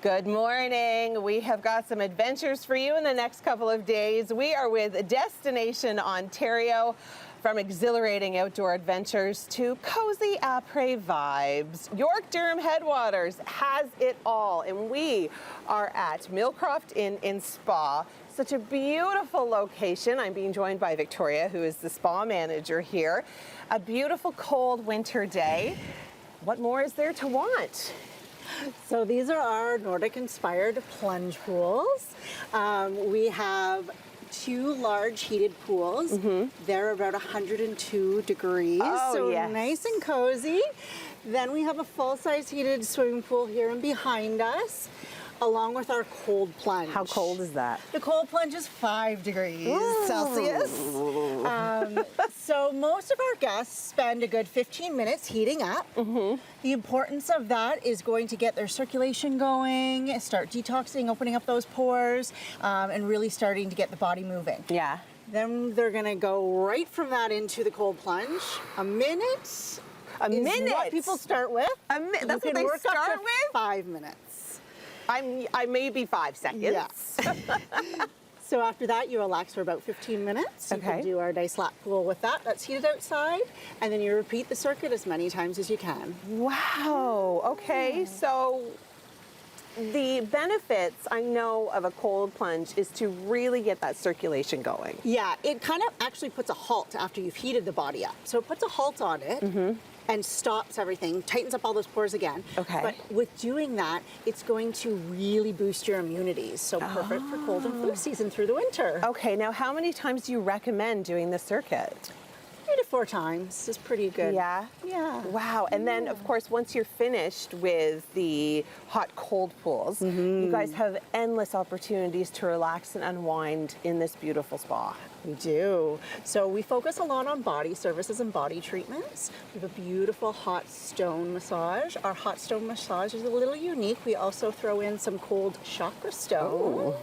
Good morning. We have got some adventures for you in the next couple of days. We are with Destination Ontario. From exhilarating outdoor adventures to cozy après vibes, York-Durham Headwaters has it all, and we are at Millcroft Inn in Spa. Such a beautiful location. I'm being joined by Victoria, who is the spa manager here. A beautiful cold winter day. What more is there to want? So these are our Nordic-inspired plunge pools. We have 2 large heated pools. They're about 102 degrees, so yes. Nice and cozy. Then we have a full-size heated swimming pool here and behind us, along with our cold plunge. How cold is that? The cold plunge is 5 degrees Celsius. So most of our guests spend a good 15 minutes heating up. The importance of that is going to get their circulation going, start detoxing, opening up those pores, and really starting to get the body moving. Yeah. Then they're gonna go right from that into the cold plunge. A minute. A minute? What people start with. That's what they start with? 5 minutes. I may be 5 seconds. Yes. So after that, you relax for about 15 minutes. You can do our nice lap pool with that. That's heated outside. And then you repeat the circuit as many times as you can. Wow. Okay. So the benefits, I know, of a cold plunge is to really get that circulation going. Yeah, it kind of actually puts a halt after you've heated the body up. So it puts a halt on it. And stops everything, tightens up all those pores again. Okay. But with doing that, it's going to really boost your immunity. So perfect for cold and flu season through the winter. Okay, now how many times do you recommend doing the circuit? 3 to 4 times is pretty good. Yeah? Yeah. Wow, and then of course once you're finished with the hot cold pools, you guys have endless opportunities to relax and unwind in this beautiful spa. We do. So we focus a lot on body services and body treatments. We have a beautiful hot stone massage. Our hot stone massage is a little unique. We also throw in some cold chakra stones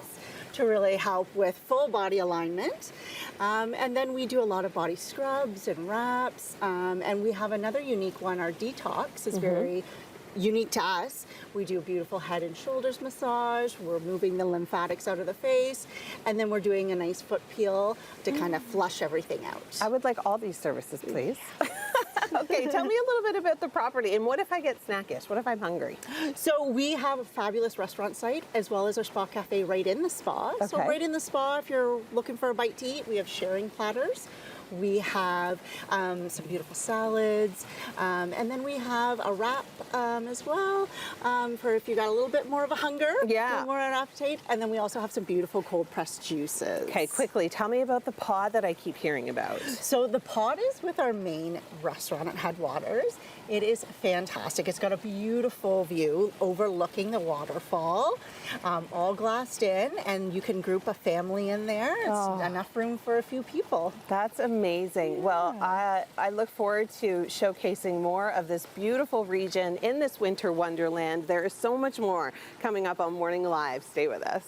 to really help with full body alignment. And then we do a lot of body scrubs and wraps. And we have another unique one. Our detox is very unique to us. We do a beautiful head and shoulders massage. We're moving the lymphatics out of the face. And then we're doing a nice foot peel to kind of flush everything out. I would like all these services, please. Okay, tell me a little bit about the property. And what if I get snackish? What if I'm hungry? So we have a fabulous restaurant site as well as our spa cafe right in the spa. So right in the spa, if you're looking for a bite to eat, we have sharing platters. We have some beautiful salads, and then we have a wrap as well for if you got a little bit more of a hunger, more of an appetite. And then we also have some beautiful cold pressed juices. Okay, quickly, tell me about the pod that I keep hearing about. So the pod is with our main restaurant at Headwaters. It is fantastic. It's got a beautiful view overlooking the waterfall, all glassed in, and you can group a family in there. It's enough room for a few people. That's amazing. Well, I look forward to showcasing more of this beautiful region in this winter wonderland. There is so much more coming up on Morning Live. Stay with us.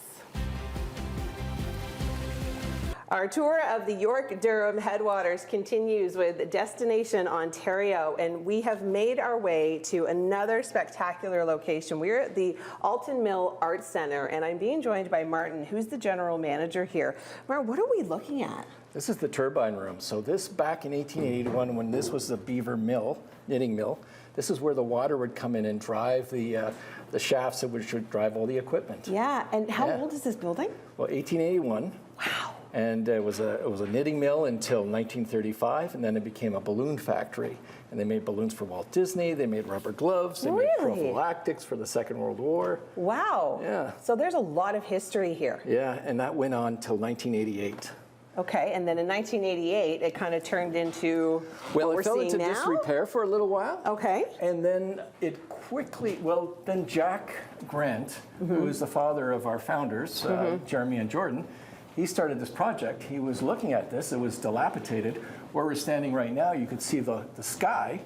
Our tour of the York-Durham Headwaters continues with Destination Ontario, and we have made our way to another spectacular location. We're at the Alton Mill Art Centre, and I'm being joined by Martin, who's the general manager here. Martin, what are we looking at? This is the turbine room. So this, back in 1881, when this was the beaver mill, knitting mill, this is where the water would come in and drive the shafts that would drive all the equipment. Yeah, and how old is this building? Well, 1881. Wow. And it was a knitting mill until 1935, and then it became a balloon factory. And they made balloons for Walt Disney, they made rubber gloves, they made prophylactics for the Second World War. Wow. Yeah. So there's a lot of history here. Yeah, and that went on till 1988. Okay, and then in 1988, it kind of turned into what we're seeing now? Well, it fell into disrepair for a little while. Okay. And then it quickly, then Jack Grant, who is the father of our founders, Jeremy and Jordan, he started this project. He was looking at this. It was dilapidated. Where we're standing right now, you could see the sky.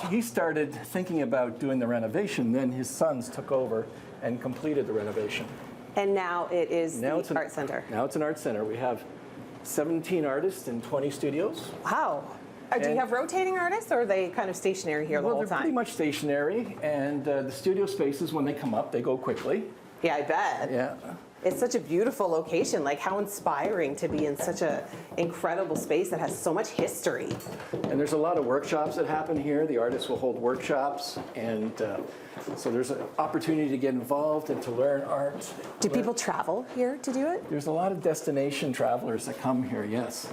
He started thinking about doing the renovation. Then his sons took over and completed the renovation. And now it is the art center. Now it's an art center. We have 17 artists and 20 studios. Wow. Do you have rotating artists, or are they kind of stationary here the Well, whole they're time? pretty much stationary, and the studio spaces, when they come up, they go quickly. Yeah, I bet. Yeah. It's such a beautiful location. Like, how inspiring to be in such a incredible space that has so much history. And there's a lot of workshops that happen here. The artists will hold workshops, and so there's an opportunity to get involved and to learn art. Do people travel here to do it? There's a lot of destination travelers that come here, yes.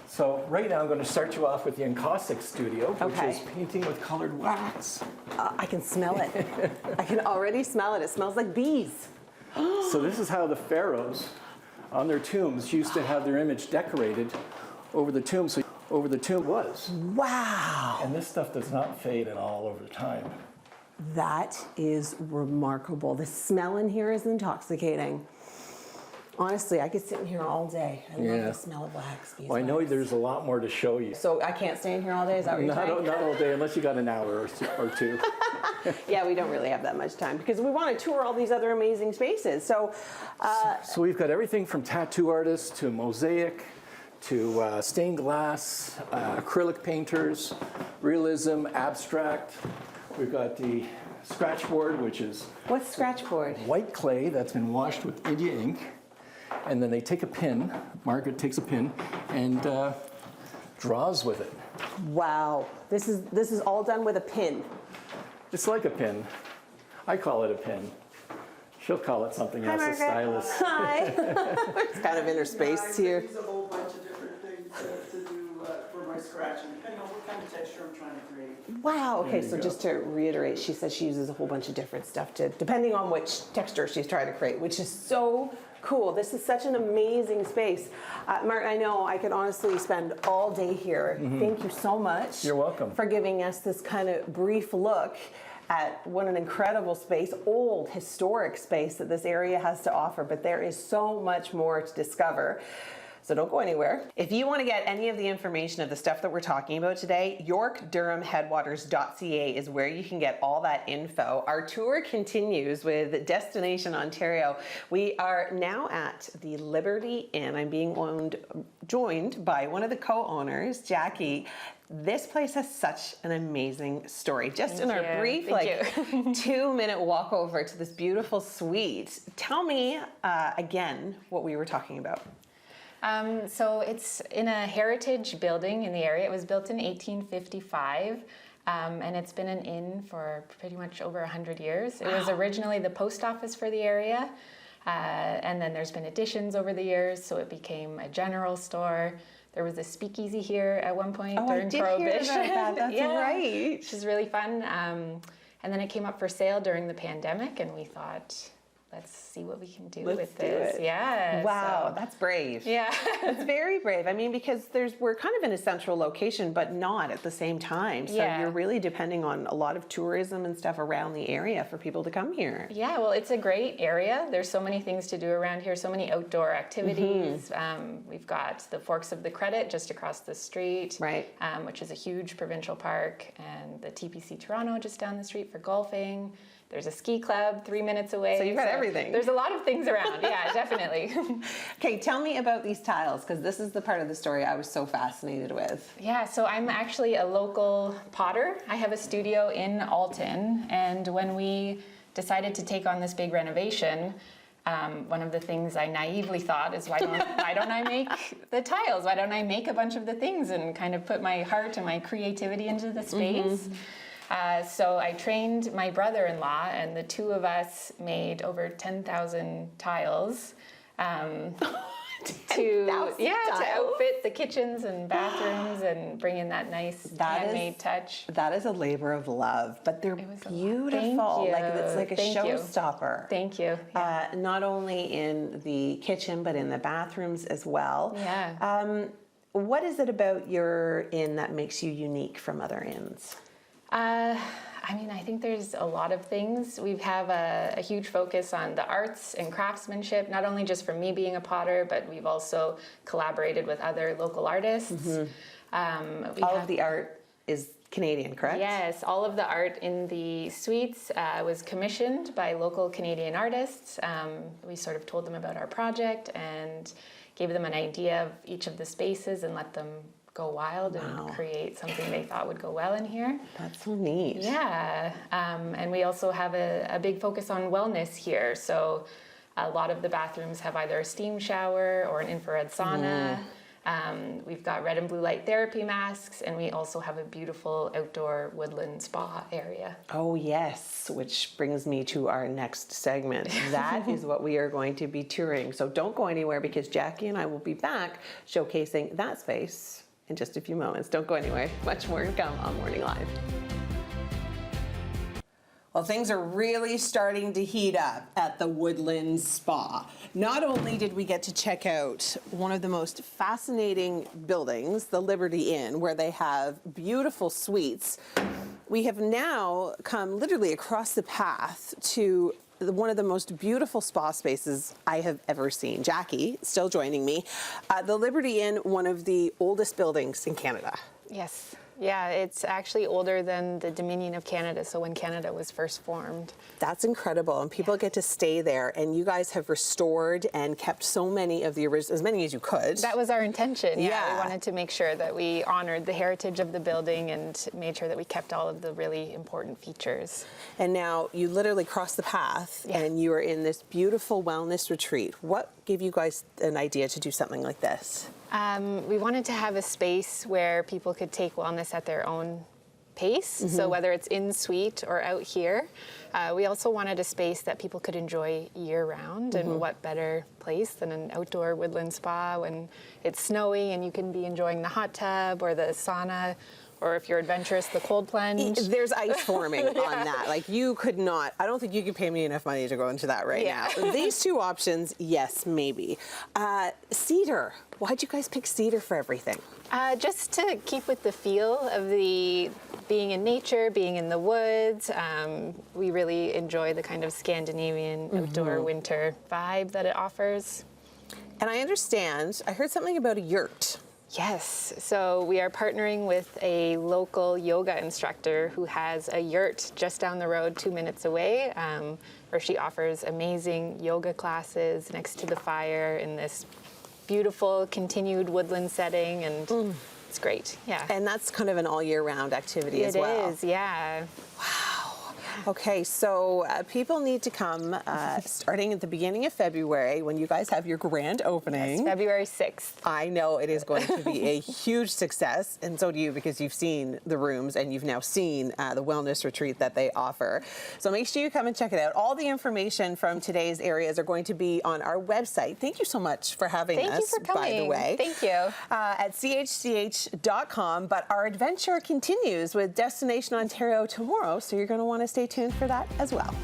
So right now I'm going to start you off with the encaustic studio, which Okay. is painting with colored wax. I can smell it. I can already smell it. It smells like bees. So this is how the pharaohs on their tombs used to have their image decorated over the tomb. So over the tomb was. Wow. And this stuff does not fade at all over time. That is remarkable. The smell in here is intoxicating. Honestly, I could sit in here all day. I love Yeah. the smell of wax. Well, I know beeswax. there's a lot more to show you. So I can't stay in here all day? Is that what you're saying? Not all day, unless you got an hour or two. Yeah, we don't really have that much time because we want to tour all these other amazing spaces. So, So we've got everything from tattoo artists to mosaic to stained glass, acrylic painters, realism, abstract. We've got the scratch board, which is what's scratch board? white clay that's been washed with India ink. And then they take a pin, Margaret takes a pin, and draws with it. Wow, this is all done with a pin. It's like a pin. I call it a pin. She'll call it something else, a stylus. Hi. It's kind of interspaced here. I use a whole bunch of different things to do for my scratching, depending on what kind of texture I'm trying to create. Wow. Okay, There you so go. just to reiterate, she says she uses a whole bunch of different stuff depending on which texture she's trying to create, which is so cool. This is such an amazing space. Martin, I know I could honestly spend all day here. Thank you so much. You're welcome. For giving us this kind of brief look at what an incredible space, old, historic space that this area has to offer, but there is so much more to discover. So don't go anywhere. If you want to get any of the information of the stuff that we're talking about today, YorkDurhamHeadwaters.ca is where you can get all that info. Our tour continues with Destination Ontario. We are now at the Liberty Inn. I'm being joined by one of the co-owners, Jackie. This place has such an amazing story. Just in our brief, 2-minute walk over to this beautiful suite. Tell me again what we were talking about. So it's in a heritage building in the area. It was built in 1855, and it's been an inn for pretty much over 100 years. It was originally the post office for the area, and then there's been additions over the years, so it became a general store. There was a speakeasy here at one point during Prohibition. Hear about that. That's right. Which is really fun. And then it came up for sale during the pandemic, and we thought, let's see what we can do with this. Yeah. Wow, so- that's brave. Yeah. That's very brave. I mean, because we're kind of in a central location, but not at the same time. So Yeah. you're really depending on a lot of tourism and stuff around the area for people to come here. Yeah, well, it's a great area. There's so many things to do around here, so many outdoor activities. We've got the Forks of the Credit just across the street, Right. Which is a huge provincial park, and the TPC Toronto just down the street for golfing. There's a ski club 3 minutes away. So you've got everything. There's a lot of things around. Yeah, definitely. Okay, tell me about these tiles, because this is the part of the story I was so fascinated with. Yeah, so I'm actually a local potter. I have a studio in Alton, and when we decided to take on this big renovation, one of the things I naively thought is, why don't I make the tiles? Why don't I make a bunch of the things and kind of put my heart and my creativity into the space? So I trained my brother-in-law, and the two of us made over 10,000 tiles. To outfit the kitchens and bathrooms and bring in that nice handmade touch. That is a labor of love, but they're was a lot. beautiful. Thank Like it's like a you. Thank you. showstopper. Thank you. Not only in the kitchen, but in the bathrooms as well. Yeah. What is it about your inn that makes you unique from other inns? I mean, I think there's a lot of things. We have a huge focus on the arts and craftsmanship, not only just for me being a potter, but we've also collaborated with other local artists. All of the art is Canadian, correct? Yes, all of the art in the suites was commissioned by local Canadian artists. We sort of told them about our project and gave them an idea of each of the spaces and let them go wild and create something they thought would go well in here. That's so neat. Yeah, and we also have a big focus on wellness here. So a lot of the bathrooms have either a steam shower or an infrared sauna. We've got red and blue light therapy masks, and we also have a beautiful outdoor woodland spa area. Oh yes, which brings me to our next segment. That is what we are going to be touring. So don't go anywhere, because Jackie and I will be back showcasing that space in just a few moments. Don't go anywhere. Much more to come on Morning Live. Well, things are really starting to heat up at the Woodland Spa. Not only did we get to check out one of the most fascinating buildings, the Liberty Inn, where they have beautiful suites, we have now come literally across the path to one of the most beautiful spa spaces I have ever seen. Jackie, still joining me. The Liberty Inn, one of the oldest buildings in Canada. Yes. Yeah, it's actually older than the Dominion of Canada, so when Canada was first formed. That's incredible, and people get to stay there, and you guys have restored and kept so many of the original, as many as you could. That was our intention, Yeah. We wanted to make sure that we honored the heritage of the building and made sure that we kept all of the really important features. And now you literally cross the path, and you are in this beautiful wellness retreat. What gave you guys an idea to do something like this? We wanted to have a space where people could take wellness at their own pace. So whether it's in suite or out here, we also wanted a space that people could enjoy year round. And what better place than an outdoor woodland spa when it's snowy and you can be enjoying the hot tub or the sauna, or if you're adventurous, the cold plunge. There's ice forming on that. Like, you could not, I don't think you could pay me enough money to go into that right now. These two options, yes, maybe. Cedar. Why'd you guys pick cedar for everything? Just to keep with the feel of the being in nature, being in the woods. We really enjoy the kind of Scandinavian outdoor winter vibe that it offers. And I understand, I heard something about a yurt. Yes, so we are partnering with a local yoga instructor who has a yurt just down the road, 2 minutes away, where she offers amazing yoga classes next to the fire in this beautiful continued woodland setting, and it's great. Yeah, And that's kind of an all year round activity as well. It is, yeah. Okay, so people need to come starting at the beginning of February when you guys have your grand opening. It's February 6th. I know it is going to be a huge success, and so do you, because you've seen the rooms and you've now seen the wellness retreat that they offer. So make sure you come and check it out. All the information from today's areas are going to be on our website. Thank you so much for having us, Thank you for coming. by the way. Thank you. At CHCH.com, but our adventure continues with Destination Ontario tomorrow, so you're going to want to stay tuned for that as well.